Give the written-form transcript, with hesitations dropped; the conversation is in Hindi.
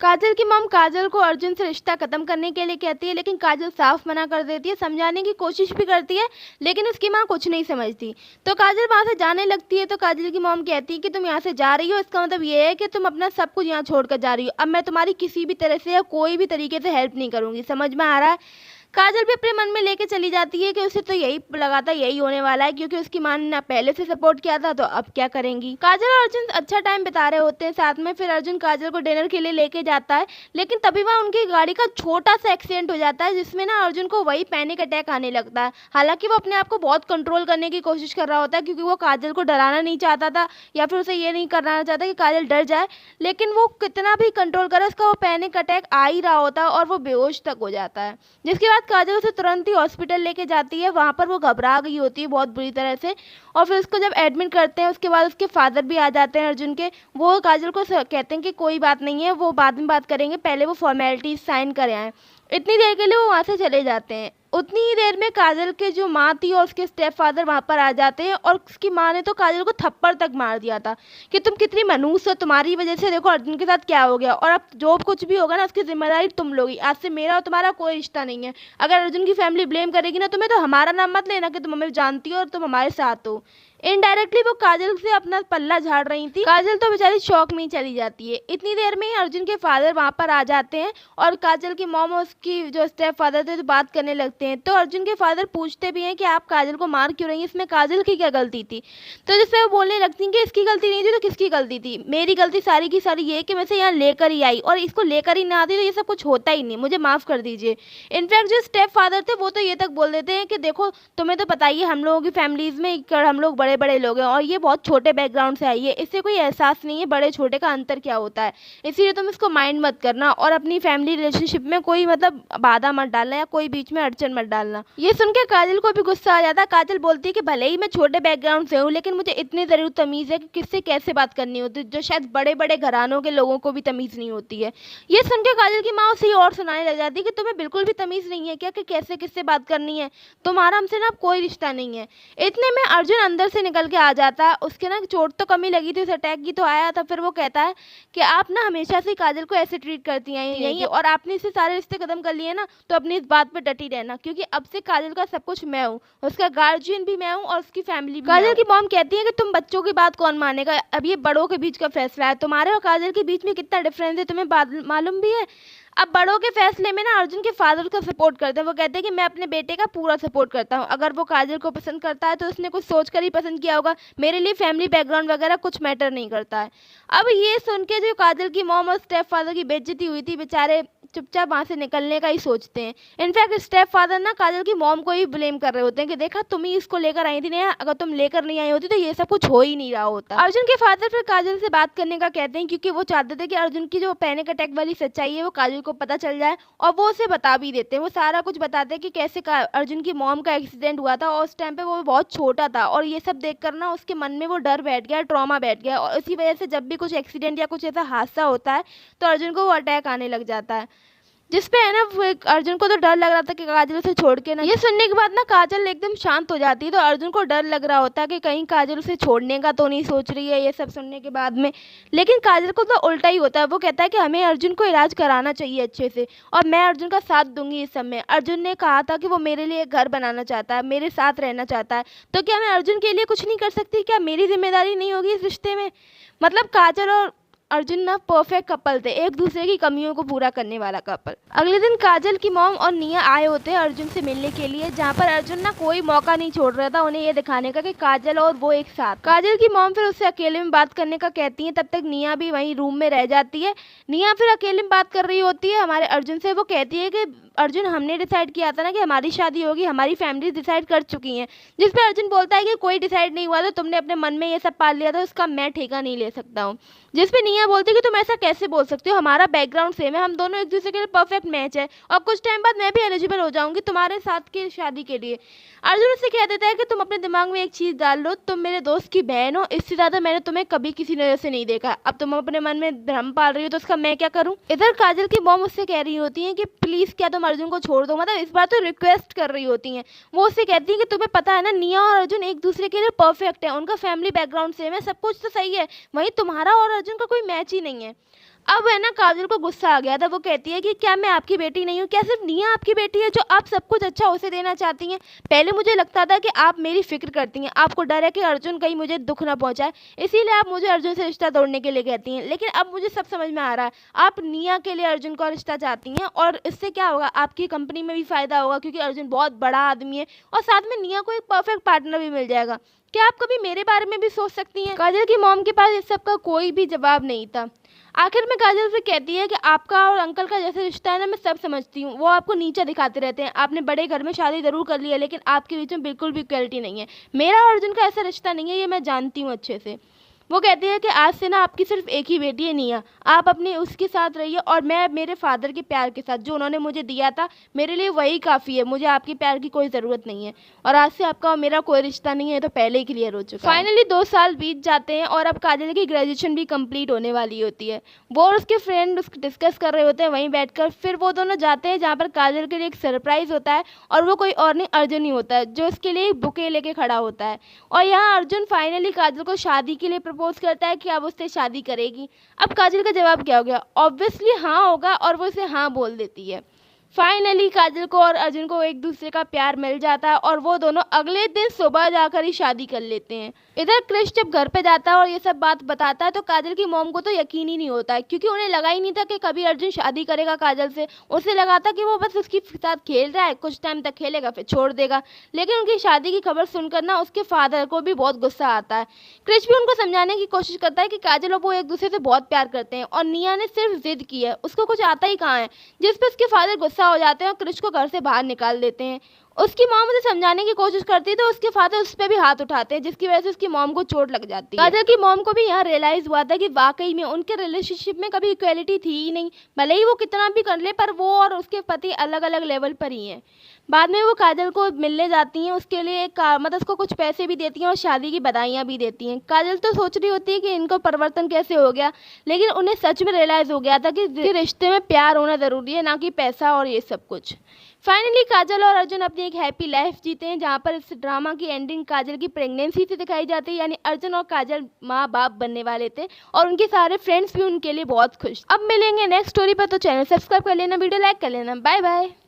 काजल की मॉम काजल को अर्जुन से रिश्ता खत्म करने के लिए कहती है, लेकिन काजल साफ मना कर देती है। समझाने की कोशिश भी करती है, लेकिन उसकी माँ कुछ नहीं समझती। तो काजल वहां से जाने लगती है। तो काजल की मॉम कहती है कि तुम यहाँ से जा रही हो, इसका मतलब ये है कि तुम अपना सब कुछ यहाँ छोड़कर जा रही हो। अब मैं तुम्हारी किसी भी तरह से या कोई भी तरीके से हेल्प नहीं करूंगी। समझ में आ रहा है? काजल भी अपने मन में लेके चली जाती है कि उसे तो यही लगा था, यही होने वाला है, क्योंकि उसकी माँ ने ना पहले से सपोर्ट किया था, तो अब क्या करेंगी। काजल और अर्जुन अच्छा टाइम बिता रहे होते हैं साथ में। फिर अर्जुन काजल को डिनर के लिए लेके जाता है, लेकिन तभी वहाँ उनकी गाड़ी का छोटा सा एक्सीडेंट हो जाता है, जिसमें ना अर्जुन को वही पैनिक अटैक आने लगता है। हालांकि वो अपने आप को बहुत कंट्रोल करने की कोशिश कर रहा होता है, क्योंकि वो काजल को डराना नहीं चाहता था, या फिर उसे ये नहीं करना चाहता कि काजल डर जाए। लेकिन वो कितना भी कंट्रोल करे, उसका वो पैनिक अटैक आ ही रहा होता है और वो बेहोश तक हो जाता है। जिसके बाद काजल उसे तुरंत ही हॉस्पिटल लेके जाती है। वहाँ पर वो घबरा गई होती है बहुत बुरी तरह से, और फिर उसको जब एडमिट करते हैं, उसके बाद उसके फादर भी आ जाते हैं अर्जुन के। वो काजल को कहते हैं कि कोई बात नहीं है, वो बाद में बात करेंगे, पहले वो फॉर्मेलिटीज साइन करे आए। इतनी देर के लिए वो वहाँ से चले जाते हैं। उतनी ही देर में काजल के जो माँ थी और उसके स्टेप फादर वहाँ पर आ जाते हैं, और उसकी माँ ने तो काजल को थप्पड़ तक मार दिया था कि तुम कितनी मनहूस हो, तुम्हारी वजह से देखो अर्जुन के साथ क्या हो गया, और अब जो कुछ भी होगा ना उसकी जिम्मेदारी तुम लोगी। आज से मेरा और तुम्हारा कोई रिश्ता नहीं है। अगर अर्जुन की फैमिली ब्लेम करेगी ना तुम्हें, तो हमारा नाम मत लेना कि तुम हमें जानती हो और तुम हमारे साथ हो। इनडायरेक्टली वो काजल से अपना पल्ला झाड़ रही थी। काजल तो बेचारी शौक में ही चली जाती है। इतनी देर में ही अर्जुन के फादर वहाँ पर आ जाते हैं, और काजल की मॉम और उसकी जो स्टेप फादर थे तो बात करने लगते हैं। तो अर्जुन के फादर पूछते भी हैं कि आप काजल को मार क्यों रही हैं, इसमें काजल की क्या गलती थी। तो जिससे वो बोलने लगती हैं कि इसकी गलती नहीं थी तो किसकी गलती थी। मेरी गलती सारी की सारी ये कि मैं इसे यहाँ लेकर ही आई, और इसको लेकर ही ना आती तो ये सब कुछ होता ही नहीं, मुझे माफ़ कर दीजिए। इनफैक्ट जो स्टेप फादर थे वो तो ये तक बोल देते हैं कि देखो तुम्हें तो पता ही है हम लोगों की फैमिलीज़ में हम लोग बड़े बड़े लोग हैं, और ये बहुत छोटे बैकग्राउंड से आई है, इससे कोई एहसास नहीं है बड़े छोटे का अंतर क्या होता है। इसीलिए तुम इसको माइंड मत करना, और अपनी फैमिली रिलेशनशिप में कोई मतलब बाधा मत डालना या कोई बीच में अड़चन मत डालना। ये सुन के काजल को भी गुस्सा आ जाता है। काजल बोलती है कि भले ही मैं छोटे बैकग्राउंड से हूँ, लेकिन मुझे इतनी ज़रूर तमीज़ है कि किससे कैसे बात करनी होती है, जो शायद बड़े बड़े घरानों के लोगों को भी तमीज़ नहीं होती है। ये सुन के काजल की माँ उसे और सुनाने लग जाती है कि तुम्हें बिल्कुल भी तमीज़ नहीं है क्या कि कैसे किससे बात करनी है, तुम्हारा हमसे ना कोई रिश्ता नहीं है। इतने में अर्जुन अंदर से निकल के आ जाता है। उसके ना चोट तो कम ही लगी थी, उस अटैक की तो आया था। फिर वो कहता है कि आप ना हमेशा से काजल को ऐसे ट्रीट करती हैं यही, और आपने इससे सारे रिश्ते खत्म कर लिए ना, तो अपनी इस बात पे डटी रहना, क्योंकि अब से काजल का सब कुछ मैं हूँ, उसका गार्जियन भी मैं हूँ और उसकी फैमिली भी। काजल की मॉम कहती है कि तुम बच्चों की बात कौन मानेगा, अब ये बड़ों के बीच का फैसला है। तुम्हारे और काजल के बीच में कितना डिफरेंस है तुम्हें मालूम भी है। अब बड़ों के फैसले में ना अर्जुन के फादर का सपोर्ट करते हैं। वो कहते हैं कि मैं अपने बेटे का पूरा सपोर्ट करता हूँ। अगर वो काजल को पसंद करता है तो उसने कुछ सोच कर ही पसंद किया होगा, मेरे लिए फैमिली बैकग्राउंड वगैरह कुछ मैटर नहीं करता है। अब ये सुन के जो काजल की मॉम और स्टेप फादर की बेइज्जती हुई थी, बेचारे चुपचाप वहाँ से निकलने का ही सोचते हैं। इनफैक्ट स्टेप फादर ना काजल की मॉम को ही ब्लेम कर रहे होते हैं कि देखा तुम ही इसको लेकर आई थी ना, अगर तुम लेकर नहीं आई होती तो ये सब कुछ हो ही नहीं रहा होता। अर्जुन के फादर फिर काजल से बात करने का कहते हैं, क्योंकि वो चाहते थे कि अर्जुन की जो पैनिक अटैक वाली सच्चाई है वो काजल को पता चल जाए, और वो उसे बता भी देते हैं। वो सारा कुछ बताते हैं कि कैसे अर्जुन की मॉम का एक्सीडेंट हुआ था, और उस टाइम पे वो बहुत छोटा था, और ये सब देखकर ना उसके मन में वो डर बैठ गया, ट्रॉमा बैठ गया, और इसी वजह से जब भी कुछ एक्सीडेंट या कुछ ऐसा हादसा होता है तो अर्जुन को वो अटैक आने लग जाता है। जिसपे है ना अर्जुन को तो डर लग रहा था कि काजल उसे छोड़ के ना। ये सुनने के बाद ना काजल एकदम शांत हो जाती है। तो अर्जुन को डर लग रहा होता है कि कहीं काजल उसे छोड़ने का तो नहीं सोच रही है, ये सब सुनने के बाद में। लेकिन काजल को तो उल्टा ही होता है। वो कहता है कि हमें अर्जुन को इलाज कराना चाहिए अच्छे से, और मैं अर्जुन का साथ दूंगी इस समय। अर्जुन ने कहा था कि वो मेरे लिए घर बनाना चाहता है, मेरे साथ रहना चाहता है, तो क्या मैं अर्जुन के लिए कुछ नहीं कर सकती? क्या मेरी जिम्मेदारी नहीं होगी इस रिश्ते में? मतलब काजल और अर्जुन ना परफेक्ट कपल थे, एक दूसरे की कमियों को पूरा करने वाला कपल। अगले दिन काजल की मॉम और निया आए होते हैं अर्जुन से मिलने के लिए, जहाँ पर अर्जुन ना कोई मौका नहीं छोड़ रहा था उन्हें ये दिखाने का कि काजल और वो एक साथ। काजल की मॉम फिर उससे अकेले में बात करने का कहती है। तब तक निया भी वहीं रूम में रह जाती है। निया फिर अकेले में बात कर रही होती है हमारे अर्जुन से। वो कहती है कि अर्जुन हमने डिसाइड किया था ना कि हमारी शादी होगी, हमारी फैमिली डिसाइड कर चुकी हैं। जिस पे अर्जुन बोलता है कि कोई डिसाइड नहीं हुआ था, तुमने अपने मन में ये सब पाल लिया था, उसका मैं ठेका नहीं ले सकता हूँ। जिस पे निया बोलती है कि तुम ऐसा कैसे बोल सकते हो, हमारा बैकग्राउंड सेम है, हम दोनों एक दूसरे के लिए परफेक्ट मैच है, और कुछ टाइम बाद मैं भी एलिजिबल हो जाऊंगी तुम्हारे साथ की शादी के लिए। अर्जुन उससे कह देता है कि तुम अपने दिमाग में एक चीज़ डाल लो, तुम मेरे दोस्त की बहन हो, इससे ज़्यादा मैंने तुम्हें कभी किसी नज़र से नहीं देखा। अब तुम अपने मन में भ्रम पाल रही हो तो उसका मैं क्या करूँ। इधर काजल की मॉम उससे कह रही होती है कि प्लीज़ क्या तुम अर्जुन को छोड़ दो, मतलब इस बार तो रिक्वेस्ट कर रही होती हैं। वो उससे कहती है कि तुम्हें पता है ना, निया और अर्जुन एक दूसरे के लिए परफेक्ट है, उनका फैमिली बैकग्राउंड सेम है, सब कुछ तो सही है, वहीं तुम्हारा और अर्जुन का कोई मैच ही नहीं है। अब है ना काजल को गुस्सा आ गया था। वो कहती है कि क्या मैं आपकी बेटी नहीं हूँ? क्या सिर्फ निया आपकी बेटी है जो आप सब कुछ अच्छा उसे देना चाहती हैं? पहले मुझे लगता था कि आप मेरी फिक्र करती हैं, आपको डर है कि अर्जुन कहीं मुझे दुख ना पहुंचाए, इसीलिए आप मुझे अर्जुन से रिश्ता तोड़ने के लिए कहती हैं। लेकिन अब मुझे सब समझ में आ रहा है, आप निया के लिए अर्जुन का रिश्ता चाहती हैं और इससे क्या होगा, आपकी कंपनी में भी फ़ायदा होगा क्योंकि अर्जुन बहुत बड़ा आदमी है और साथ में निया को एक परफेक्ट पार्टनर भी मिल जाएगा। क्या आप कभी मेरे बारे में भी सोच सकती हैं? काजल की मॉम के पास इस सब का कोई भी जवाब नहीं था। आखिर में काजल से कहती है कि आपका और अंकल का जैसे रिश्ता है ना, मैं सब समझती हूँ, वो आपको नीचा दिखाते रहते हैं, आपने बड़े घर में शादी ज़रूर कर ली है लेकिन आपके बीच में बिल्कुल भी इक्वलिटी नहीं है। मेरा और अर्जुन का ऐसा रिश्ता नहीं है, ये मैं जानती हूँ अच्छे से। वो कहती है कि आज से ना आपकी सिर्फ एक ही बेटी है निया, आप अपने उसके साथ रहिए और मैं मेरे फादर के प्यार के साथ जो उन्होंने मुझे दिया था मेरे लिए वही काफ़ी है, मुझे आपके प्यार की कोई ज़रूरत नहीं है और आज से आपका और मेरा कोई रिश्ता नहीं है, तो पहले ही क्लियर हो चुका है। फाइनली 2 साल बीत जाते हैं और अब काजल की ग्रेजुएशन भी कंप्लीट होने वाली होती है। वो और उसके फ्रेंड डिस्कस कर रहे होते हैं वहीं बैठकर। फिर वो दोनों जाते हैं जहाँ पर काजल के लिए एक सरप्राइज़ होता है और वो कोई और नहीं अर्जुन ही होता है जो उसके लिए एक बुके लेके खड़ा होता है। और यहाँ अर्जुन फाइनली काजल को शादी के लिए प्रपोज करता है कि अब उससे शादी करेगी। अब काजल का जवाब क्या हो गया? ऑब्वियसली हाँ होगा और वो उसे हाँ बोल देती है। फाइनली काजल को और अर्जुन को एक दूसरे का प्यार मिल जाता है और वो दोनों अगले दिन सुबह जाकर ही शादी कर लेते हैं। इधर क्रिश जब घर पे जाता है और ये सब बात बताता है तो काजल की मॉम को तो यकीन ही नहीं होता है क्योंकि उन्हें लगा ही नहीं था कि कभी अर्जुन शादी करेगा काजल से। उसे लगा था कि वो बस उसके साथ खेल रहा है, कुछ टाइम तक खेलेगा फिर छोड़ देगा। लेकिन उनकी शादी की खबर सुनकर ना उसके फादर को भी बहुत गुस्सा आता है। क्रिश भी उनको समझाने की कोशिश करता है कि काजल और वो एक दूसरे से बहुत प्यार करते हैं और निया ने सिर्फ जिद की है, उसको कुछ आता ही कहाँ है। जिस पर उसके फादर गुस्सा हो जाते हैं और क्रिश को घर से बाहर निकाल देते हैं। उसकी मॉम उसे समझाने की कोशिश करती है तो उसके फादर उस पर भी हाथ उठाते हैं जिसकी वजह से उसकी मॉम को चोट लग जाती है। काजल की मॉम को भी यहाँ रियलाइज हुआ था कि वाकई में उनके रिलेशनशिप में कभी इक्वलिटी थी ही नहीं, भले ही वो कितना भी कर ले पर वो और उसके पति अलग अलग लेवल पर ही हैं। बाद में वो काजल को मिलने जाती हैं, उसके लिए मतलब उसको कुछ पैसे भी देती हैं और शादी की बधाइयाँ भी देती हैं। काजल तो सोच रही होती है कि इनको परिवर्तन कैसे हो गया, लेकिन उन्हें सच में रियलाइज़ हो गया था कि रिश्ते में प्यार होना ज़रूरी है, ना कि पैसा और ये सब कुछ। फाइनली काजल और अर्जुन अपनी एक हैप्पी लाइफ जीते हैं जहाँ पर इस ड्रामा की एंडिंग काजल की प्रेगनेंसी से दिखाई जाती है, यानी अर्जुन और काजल माँ बाप बनने वाले थे और उनके सारे फ्रेंड्स भी उनके लिए बहुत खुश। अब मिलेंगे नेक्स्ट स्टोरी पर, तो चैनल सब्सक्राइब कर लेना, वीडियो लाइक कर लेना। Bye bye.